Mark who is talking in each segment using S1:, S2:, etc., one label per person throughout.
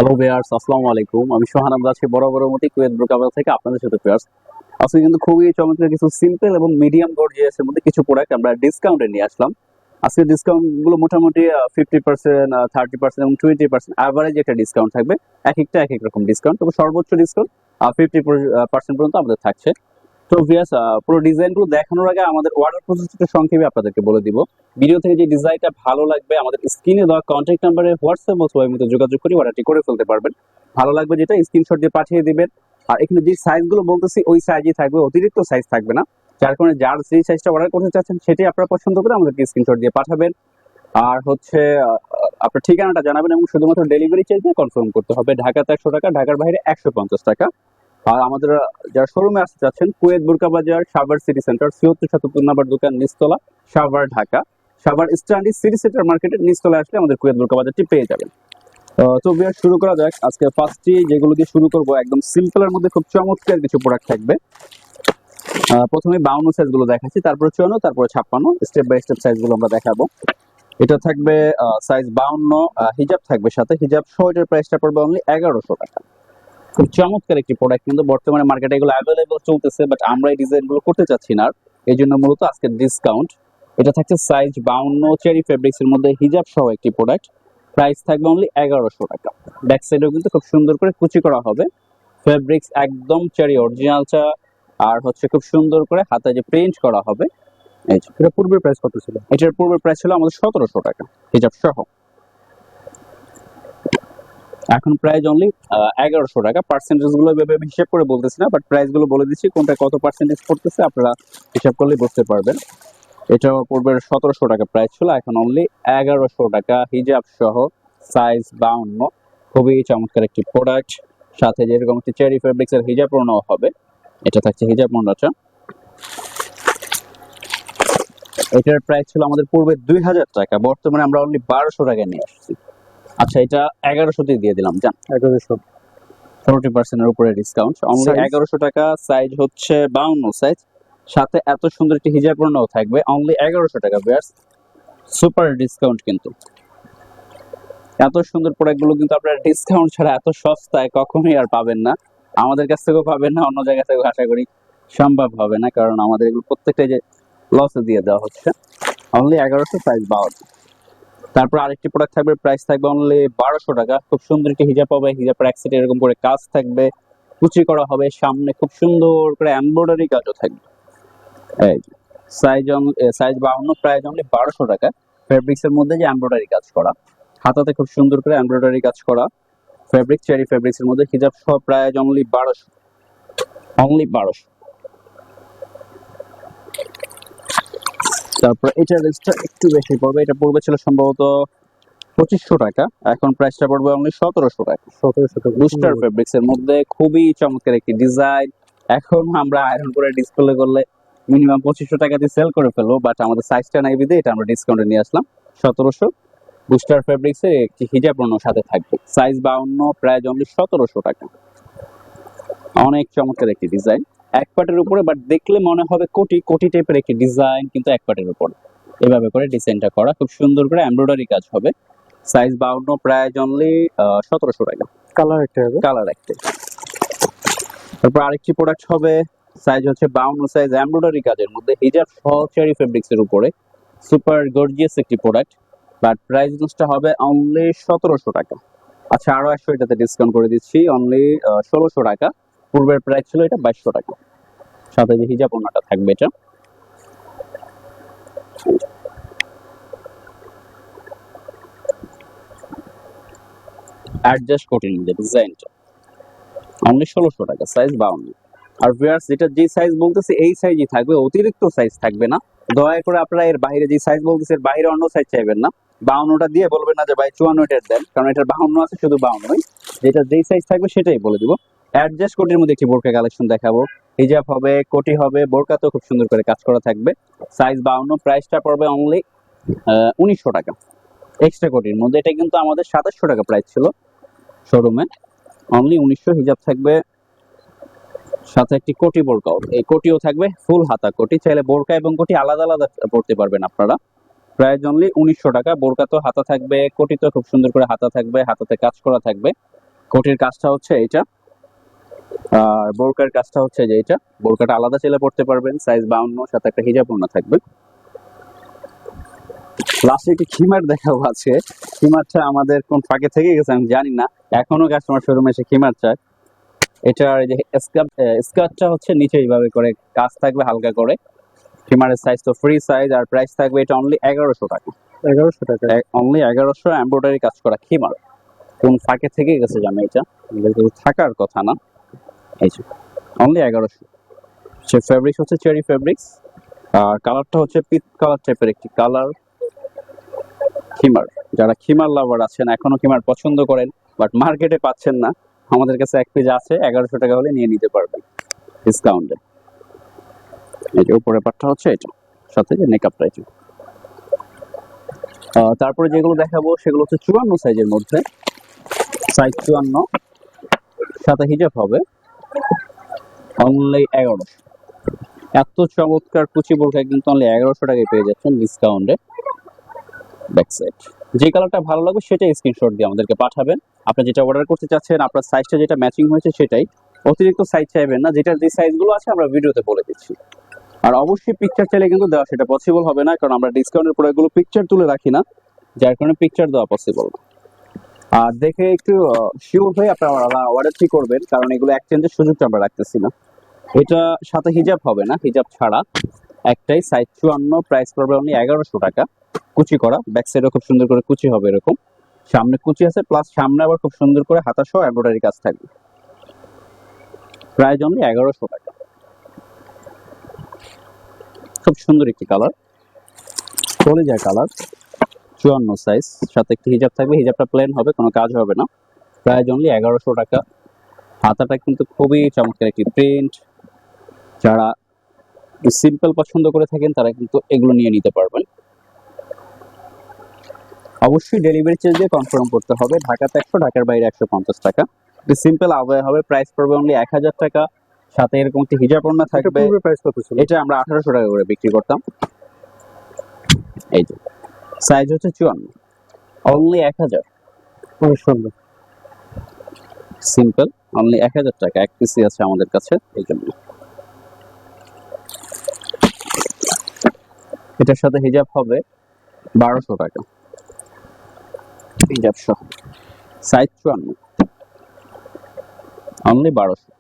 S1: Hello viewers, আসসালামু আলাইকুম। আমি সোহান আহমেদ আছি বরাবরের মতো কুয়েত ব্রোকার থেকে আপনাদের সাথে ভিউয়ার্স। আজকে কিন্তু খুবই চমৎকার কিছু সিম্পল এবং মিডিয়াম গর্জিয়াসের মধ্যে কিছু প্রোডাক্ট আমরা ডিসকাউন্টে নিয়ে আসলাম। আজকে ডিসকাউন্ট গুলো মোটামুটি 50%, 30% এবং 20% অ্যাভারেজ একটা ডিসকাউন্ট থাকবে। এক এক রকম ডিসকাউন্ট, তবে সর্বোচ্চ ডিসকাউন্ট 50% পর্যন্ত আমাদের থাকছে। তো ভিউয়ার্স, পুরো ডিজাইনগুলো দেখানোর আগে আমাদের অর্ডার প্রসেসটা সংক্ষেপে আপনাদেরকে বলে দিব। ভিডিও থেকে যে ডিজাইনটা ভালো লাগবে আমাদের স্ক্রিনে দেওয়া কন্ট্যাক্ট নাম্বারে হোয়াটসঅ্যাপ অথবা এর মধ্যে যোগাযোগ করে অর্ডারটি করে ফেলতে পারবেন। ভালো লাগবে যেটা স্ক্রিনশট দিয়ে পাঠিয়ে দিবেন। আর এখানে যে সাইজগুলো বলতেছি ওই সাইজই থাকবে, অতিরিক্ত সাইজ থাকবে না। যার কারণে যার যে সাইজটা অর্ডার করতে চাচ্ছেন সেটাই আপনারা পছন্দ করে আমাদেরকে স্ক্রিনশট দিয়ে পাঠাবেন। আর হচ্ছে আপনার ঠিকানাটা জানাবেন এবং শুধুমাত্র ডেলিভারি চার্জে কনফার্ম করতে হবে। ঢাকাতে 100 টাকা, ঢাকার বাইরে 150 টাকা। আর আমাদের যারা শোরুমে আসতে চাচ্ছেন, কুয়েত বুরকা বাজার, সাভার সিটি সেন্টার, 74-77 নাম্বার দোকান, নিচতলা, সাভার, ঢাকা। সাভার স্ট্যান্ডি সিটি সেন্টার মার্কেটের নিচতলা আসলে আমাদের কুয়েত বুরকা বাজারটি পেয়ে যাবেন। তো বিয়ার শুরু করা যাক। আজকে ফার্স্টে যেগুলো দিয়ে শুরু করব একদম সিম্পলের মধ্যে খুব চমৎকার কিছু প্রোডাক্ট থাকবে। প্রথমে 52 সাইজ গুলো দেখাচ্ছি, তারপরে 54, তারপরে 56, স্টেপ বাই স্টেপ সাইজ গুলো আমরা দেখাবো। এটা থাকবে সাইজ 52, হিজাব থাকবে সাথে। হিজাব সহ এটার প্রাইসটা পড়বে অনলি 1100 টাকা। খুব চমৎকার একটি প্রোডাক্ট, কিন্তু বর্তমানে মার্কেটে এগুলো অ্যাভেলেবল চলতেছে, বাট আমরা এই ডিজাইনগুলো করতে চাচ্ছি না। এই জন্য মূলত আজকে ডিসকাউন্ট। এটা থাকছে সাইজ 52, চেরি ফেব্রিক্স এর মধ্যে হিজাব সহ একটি প্রোডাক্ট। প্রাইস থাকবে অনলি 1100 টাকা। ব্যাক সাইডেও কিন্তু খুব সুন্দর করে কুচি করা হবে। ফেব্রিক্স একদম চেরি অরিজিনাল চা। আর হচ্ছে খুব সুন্দর করে হাতে যে প্রিন্ট করা হবে। এই যে
S2: এটা পূর্বের প্রাইস কত ছিল?
S1: এটার পূর্বের প্রাইস ছিল আমাদের 1700 টাকা হিজাব সহ। এখন প্রাইস অনলি 1100 টাকা। পার্সেন্টেজ গুলো এভাবে আমি হিসাব করে বলতেছি না, বাট প্রাইস গুলো বলে দিচ্ছি কোনটা কত পার্সেন্টেজ পড়তেছে, আপনারা হিসাব করলে বুঝতে পারবেন। এটা পূর্বের 1700 টাকা প্রাইস ছিল, এখন অনলি 1100 টাকা হিজাব সহ, সাইজ 52। খুবই চমৎকার একটি প্রোডাক্ট। সাথে যেরকম একটি চেরি ফেব্রিক্স এর হিজাব ওড়নাও হবে। এটা থাকছে হিজাব ওড়নাটা। এটার প্রাইস ছিল আমাদের পূর্বে 2000 টাকা, বর্তমানে আমরা অনলি 1200 টাকায় নিয়ে আসছি। আচ্ছা, এটা 1100 দিয়ে দিলাম, জান।
S2: 1100
S1: 40% এর উপরে ডিসকাউন্ট, অনলি
S2: সাইজ
S1: 1100 টাকা। সাইজ হচ্ছে 52 সাইজ, সাথে এত সুন্দর একটি হিজাব ওড়নাও থাকবে, অনলি 1100 টাকা। ভিউয়ার্স, সুপার ডিসকাউন্ট কিন্তু। এত সুন্দর প্রোডাক্টগুলো কিন্তু আপনারা ডিসকাউন্ট ছাড়া এত সস্তায় কখনোই আর পাবেন না। আমাদের কাছ থেকেও পাবেন না, অন্য জায়গা থেকেও আশা করি সম্ভব হবে না, কারণ আমাদের এগুলো প্রত্যেকটাই যে লসে দিয়ে দেওয়া হচ্ছে। Only 1100, size 52। তারপর আরেকটি প্রোডাক্ট থাকবে, প্রাইস থাকবে অনলি 1200 টাকা। খুব সুন্দর একটি হিজাব হবে, হিজাবের এক সাইডে এরকম করে কাজ থাকবে, কুচি করা হবে, সামনে খুব সুন্দর করে এমব্রয়ডারি কাজও থাকবে। এই সাইজ সাইজ 52, প্রাইস অনলি 1200 টাকা। ফেব্রিক্স এর মধ্যে যে এমব্রয়ডারি কাজ করা, হাতাতে খুব সুন্দর করে এমব্রয়ডারি কাজ করা ফেব্রিক, চেরি ফেব্রিক্স এর মধ্যে হিজাব সহ, প্রাইস অনলি 1200, অনলি 1200। তারপর এটার রেটটা একটু বেশি পড়বে, এটা পড়বে ছিল সম্ভবত 2500 টাকা, এখন প্রাইসটা পড়বে অনলি 1700 টাকা।
S2: 1700 টাকা।
S1: বুস্টার ফেব্রিক্স এর মধ্যে খুবই চমৎকার একটি ডিজাইন। এখন আমরা আয়রন করে ডিসপ্লে করলে মিনিমাম 2500 টাকা দিয়ে সেল করে ফেলবো, বাট আমাদের সাইজটা নাই বিধে এটা আমরা ডিসকাউন্টে নিয়ে আসলাম 1700। বুস্টার ফেব্রিক্স এর একটি হিজাব ওড়নার সাথে থাকবে, সাইজ 52, প্রাইস অনলি 1700 টাকা। অনেক চমৎকার একটি ডিজাইন, এক পাটের উপরে, বাট দেখলে মনে হবে কোটি কোটি টাইপের একটি ডিজাইন, কিন্তু এক পাটের উপর এভাবে করে ডিজাইনটা করা, খুব সুন্দর করে এমব্রয়ডারি কাজ হবে। সাইজ 52, প্রাইস অনলি 1700 টাকা।
S2: কালার একটা হবে।
S1: কালার একটা। তারপর আরেকটি প্রোডাক্ট হবে, সাইজ হচ্ছে 52 সাইজ, এমব্রয়ডারি কাজের মধ্যে হিজাব সহ চেরি ফেব্রিক্স এর উপরে, সুপার গর্জিয়াস একটি প্রোডাক্ট, বাট প্রাইস টা হবে অনলি 1700 টাকা। আচ্ছা, আরো 100 এটাতে ডিসকাউন্ট করে দিচ্ছি, অনলি 1600 টাকা। পূর্বের প্রাইস ছিল এটা 2200 টাকা। সাথে যে হিজাব ওড়নাটা থাকবে, এটা অ্যাডজাস্ট কোটির মধ্যে ডিজাইনটা, অনলি 1600 টাকা, সাইজ 52। আর ভিউয়ার্স, যেটা যে সাইজ বলতেছে এই সাইজই থাকবে, অতিরিক্ত সাইজ থাকবে না। দয়া করে আপনারা এর বাইরে যে সাইজ বলতেছে এর বাইরে অন্য সাইজ চাইবেন না। 52টা দিয়ে বলবেন না যে ভাই 54 দেন, কারণ এটার 52 আছে, শুধু 52। যেটা যেই সাইজ থাকবে সেটাই বলে দিব। অ্যাডজাস্ট কোটির মধ্যে একটি বোরকা কালেকশন দেখাবো। হিজাব হবে, কোটি হবে, বোরকাতেও খুব সুন্দর করে কাজ করা থাকবে। সাইজ 52, প্রাইসটা পড়বে অনলি 1900 টাকা। এক্সট্রা কোটির মধ্যে, এটা কিন্তু আমাদের 2700 টাকা প্রাইস ছিল শোরুমে, অনলি 1900। হিজাব থাকবে, সাথে একটি কোটি বোরকাও, এই কোটিও থাকবে ফুল হাতা কোটি, চাইলে বোরকা এবং কোটি আলাদা আলাদা পড়তে পারবেন আপনারা। প্রাইস অনলি 1900 টাকা। বোরকা তো হাতা থাকবে, কোটি তো খুব সুন্দর করে হাতা থাকবে, হাতাতে কাজ করা থাকবে। কোটির কাজটা হচ্ছে এটা, আর বোরকার কাজটা হচ্ছে যে এটা। বোরকাটা আলাদা চাইলে পড়তে পারবেন, সাইজ 52, সাথে একটা হিজাব ওড়না থাকবে। লাস্টে একটি খিমার দেখাবো আছে। খিমারটা আমাদের কোন ফাঁকে থেকে গেছে আমি জানি না, এখনো কাস্টমার শোরুমে এসে খিমার চায়। এটার এই যে স্কার্টটা হচ্ছে নিচে এইভাবে করে কাজ থাকবে হালকা করে। খিমারের সাইজ তো ফ্রি সাইজ, আর প্রাইস থাকবে এটা অনলি 1100 টাকা।
S2: 1100 টাকা।
S1: অনলি 1100, এমব্রয়ডারি কাজ করা খিমার। কোন ফাঁকে থেকে গেছে জানো এটা, থাকার কথা না। এই যে অনলি 1100। সে ফেব্রিক্স হচ্ছে চেরি ফেব্রিক্স, আর কালারটা হচ্ছে পিচ কালার টাইপের একটি কালার। খিমার, যারা খিমার লাভার আছেন, এখনো খিমার পছন্দ করেন বাট মার্কেটে পাচ্ছেন না, আমাদের কাছে এক পিস আছে, 1100 টাকা হলে নিয়ে নিতে পারবেন ডিসকাউন্টে। এই যে উপরের পাটটা হচ্ছে এটা, সাথে যে নেকআপটা এটা। তারপরে যেগুলো দেখাবো সেগুলো হচ্ছে 54 সাইজের মধ্যে, সাইজ 54, সাথে হিজাব হবে, অনলি 1100। এত চমৎকার কুচি বোরকা কিন্তু অনলি 1100 টাকায় পেয়ে যাচ্ছেন ডিসকাউন্টে। ব্যাক সাইড যে কালারটা ভালো লাগবে সেটাই স্ক্রিনশট দিয়ে আমাদেরকে পাঠাবেন। আপনি যেটা অর্ডার করতে চাচ্ছেন, আপনার সাইজটা যেটা ম্যাচিং হয়েছে সেটাই, অতিরিক্ত সাইজ চাইবেন না। যেটার যে সাইজগুলো আছে আমরা ভিডিওতে বলে দিচ্ছি। আর অবশ্যই পিকচার চাইলে কিন্তু দেওয়া সেটা পসিবল হবে না, কারণ আমরা ডিসকাউন্টের প্রোডাক্টগুলো পিকচার তুলে রাখি না, যার কারণে পিকচার দেওয়া পসিবল না। আর দেখে একটু শিওর হয়ে আপনারা অর্ডারটি করবেন, কারণ এগুলো এক্সচেঞ্জের সুযোগটা আমরা রাখতেছি না। এটা সাথে হিজাব হবে না, হিজাব ছাড়া একটাই, সাইজ 54, প্রাইস পড়বে অনলি 1100 টাকা। কুচি করা, ব্যাক সাইডে খুব সুন্দর করে কুচি হবে এরকম, সামনে কুচি আছে, প্লাস সামনে আবার খুব সুন্দর করে হাতা সহ এমব্রয়ডারি কাজ থাকবে। প্রাইস অনলি 1100 টাকা। খুব সুন্দর একটি কালার, কলিজা কালার, 54 সাইজ, সাথে একটি হিজাব থাকবে, হিজাবটা প্লেন হবে, কোনো কাজ হবে না। প্রাইস অনলি 1100 টাকা। হাতাটা কিন্তু খুবই চমৎকার একটি প্রিন্ট, যারা সিম্পল পছন্দ করে থাকেন তারা কিন্তু এগুলো নিয়ে নিতে পারবেন। অবশ্যই ডেলিভারি চার্জ দিয়ে কনফার্ম করতে হবে। ঢাকাতে 100, ঢাকার বাইরে 150 টাকা। সিম্পল আওয়ার হবে, প্রাইস পড়বে অনলি 1000 টাকা। সাথে এরকম একটি হিজাব ওড়না থাকবে।
S2: পূর্বে প্রাইস কত ছিল?
S1: এটা আমরা 1800 টাকা করে বিক্রি করতাম। এই যে সাইজ হচ্ছে 54, অনলি 1000।
S2: অনেক সুন্দর।
S1: সিম্পল অনলি 1000 টাকা, এক পিসি আছে আমাদের কাছে এই জন্য। এটার সাথে হিজাব হবে 1200 টাকা, হিজাব সহ, সাইজ 54, অনলি 1200।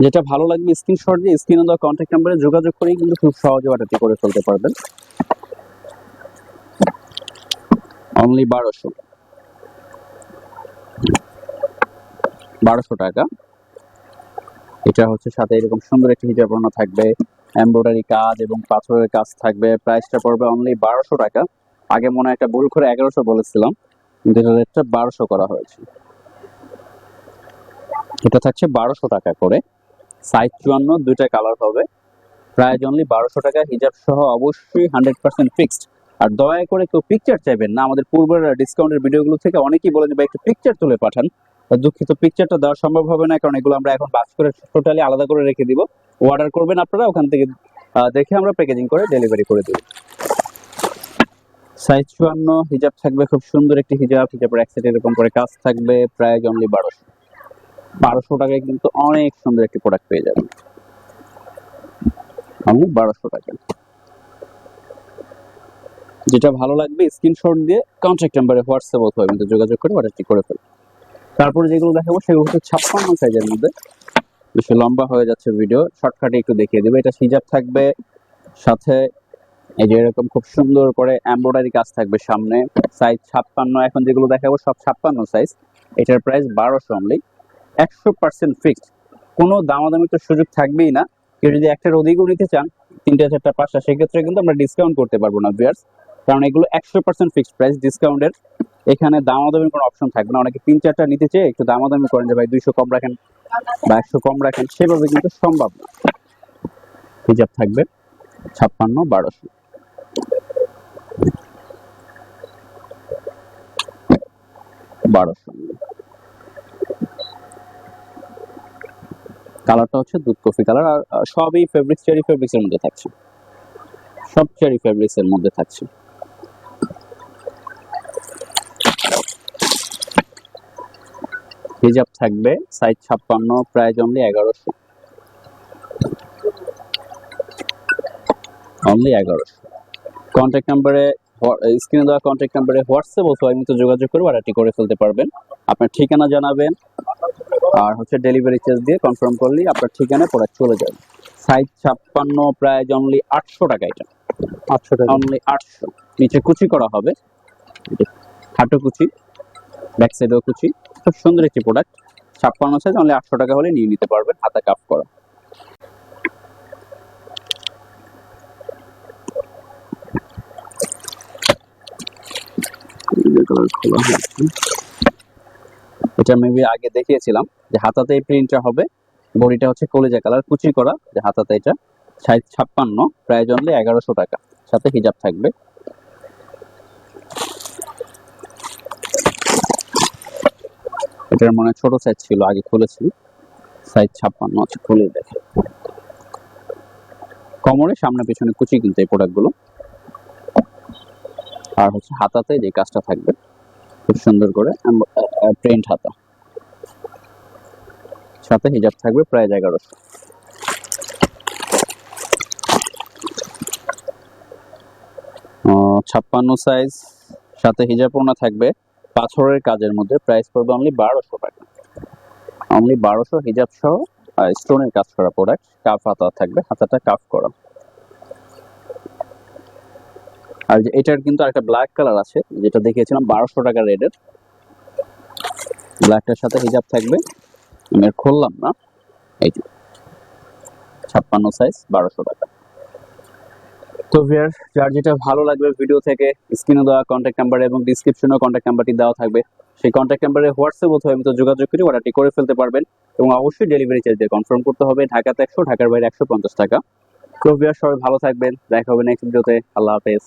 S1: যেটা ভালো লাগবে স্ক্রিনশট দিয়ে স্ক্রিনে দেওয়া কন্ট্যাক্ট নাম্বারে যোগাযোগ করেই কিন্তু খুব সহজে অর্ডারটি করে ফেলতে পারবেন। অনলি 1200 টাকা। এটা হচ্ছে সাথে এরকম সুন্দর একটি হিজাব ওড়না থাকবে, এমব্রয়ডারি কাজ এবং পাথরের কাজ থাকবে। প্রাইসটা পড়বে অনলি 1200 টাকা। আগে মনে হয় একটা ভুল করে 1100 বলেছিলাম, কিন্তু এটা রেটটা 1200 করা হয়েছে। এটা থাকছে 1200 টাকা করে, সাইজ 54, দুইটা কালার হবে, প্রাইস অনলি 1200 টাকা, হিজাব সহ, অবশ্যই 100% ফিক্সড। আর দয়া করে কেউ পিকচার চাইবেন না, আমাদের পূর্বের ডিসকাউন্টের ভিডিওগুলো থেকে অনেকেই বলে যে ভাই একটু পিকচার তুলে পাঠান। দুঃখিত, পিকচারটা দেওয়া সম্ভব হবে না, কারণ এগুলো আমরা এখন বাক্স করে টোটালি আলাদা করে রেখে দিব। অর্ডার করবেন আপনারা, ওখান থেকে দেখে আমরা প্যাকেজিং করে ডেলিভারি করে দেব। সাইজ 54, হিজাব থাকবে, খুব সুন্দর একটি হিজাব, হিজাবের এক সাইডে এরকম করে কাজ থাকবে, প্রাইস অনলি 1200। 1200 টাকায় কিন্তু অনেক সুন্দর একটি প্রোডাক্ট পেয়ে যাবেন, অনলি 1200 টাকা। যেটা ভালো লাগবে স্ক্রিনশট দিয়ে কন্ট্যাক্ট নাম্বারে হোয়াটসঅ্যাপ অথবা ইমেইলে যোগাযোগ করে অর্ডারটি করে ফেলুন। তারপরে যেগুলো দেখাবো সেগুলো হচ্ছে 56 সাইজের মধ্যে, বেশি লম্বা হয়ে যাচ্ছে ভিডিও, শর্টকাটে একটু দেখিয়ে দেবো। এটা হিজাব থাকবে, সাথে এই যে এরকম খুব সুন্দর করে এমব্রয়ডারি কাজ থাকবে সামনে, সাইজ 56। এখন যেগুলো দেখাবো সব 56 সাইজ। এটার প্রাইস 1200 অনলি, 100% ফিক্সড, কোনো দামাদামি তো সুযোগ থাকবেই না। কেউ যদি একটার অধিকও নিতে চান, 3টা 4টা 5টা, সেক্ষেত্রে কিন্তু আমরা ডিসকাউন্ট করতে পারবো না ভিউয়ার্স, কারণ এগুলো 100% ফিক্সড প্রাইস ডিসকাউন্টের। এখানে দামাদামির কোনো অপশন থাকবে না। অনেকে 3-4টা নিতে চেয়ে একটু দামাদামি করেন যে ভাই 200 কম রাখেন বা 100 কম রাখেন, সেভাবে কিন্তু সম্ভব না। হিজাব থাকবে 56, 1200। কালারটা হচ্ছে দুধ কফি কালার, আর সবই ফেব্রিক্স, চেরি ফেব্রিক্সের মধ্যে থাকছে, সব চেরি ফেব্রিক্সের মধ্যে থাকছে। হিজাব থাকবে size 56, price only 1100, only 1100। Contact নাম্বারে, স্ক্রিনে দেওয়া কন্ট্যাক্ট নাম্বারে হোয়াটসঅ্যাপ অথবা এমনিতে যোগাযোগ করে অর্ডারটি করে ফেলতে পারবেন। আপনার ঠিকানা জানাবেন, আর হচ্ছে ডেলিভারি চার্জ দিয়ে কনফার্ম করলেই আপনার ঠিকানায় প্রোডাক্ট চলে যাবে। সাইজ 56, প্রাইস অনলি 800 টাকা, এটা
S2: 800 টাকা।
S1: অনলি 800। নিচে কুচি করা হবে, হাঁটু কুচি, ব্যাক সাইডেও কুচি, খুব সুন্দর একটি প্রোডাক্ট। 56 সাইজ, অনলি 800 টাকা হলে নিয়ে নিতে পারবেন, হাতা কাপ করা। এটা মেবি আগে দেখিয়েছিলাম যে হাতাতে এই প্রিন্টটা হবে, বডিটা হচ্ছে কলিজা কালার কুচি করা, যে হাতাতে এটা। সাইজ 56, প্রাইস অনলি 1100 টাকা, সাথে হিজাব থাকবে। এটার মনে হয় ছোট সাইজ ছিল, আগে খুলেছি। সাইজ 56 আছে, খুলে দেখে। কোমরে সামনে পিছনে কুচি কিন্তু এই প্রোডাক্টগুলো। আর হচ্ছে হাতাতে যে কাজটা থাকবে খুব সুন্দর করে প্রিন্ট হাতা, সাথে হিজাব থাকবে, প্রাইস 1100। 56 সাইজ, সাথে হিজাব ওড়না থাকবে পাথরের কাজের মধ্যে, প্রাইস পড়বে অনলি 1200 টাকা, অনলি 1200, হিজাব সহ আর স্টোনের কাজ করা প্রোডাক্ট। কাফ হাতা থাকবে, হাতাটা কাফ করা। আর যে এটার কিন্তু আরেকটা ব্ল্যাক কালার আছে, যেটা দেখিয়েছিলাম 1200 টাকা রেডের, ব্ল্যাকটার সাথে হিজাব থাকবে। আমি আর খুললাম না, এই যে 56 সাইজ, 1200 টাকা। তো ভিউয়ার, যার যেটা ভালো লাগবে ভিডিও থেকে, স্ক্রিনে দেওয়া কন্ট্যাক্ট নাম্বার এবং ডিসক্রিপশনেও কন্ট্যাক্ট নাম্বারটি দেওয়া থাকবে, সেই কন্ট্যাক্ট নাম্বারে হোয়াটসঅ্যাপ অথবা এমনিতে যোগাযোগ করে অর্ডারটি করে ফেলতে পারবেন। এবং অবশ্যই ডেলিভারি চার্জ দিয়ে কনফার্ম করতে হবে। ঢাকাতে 100, ঢাকার বাইরে 150 টাকা। তো ভিউয়ার, সবাই ভালো থাকবেন, দেখা হবে নেক্সট ভিডিওতে। আল্লাহ হাফেজ।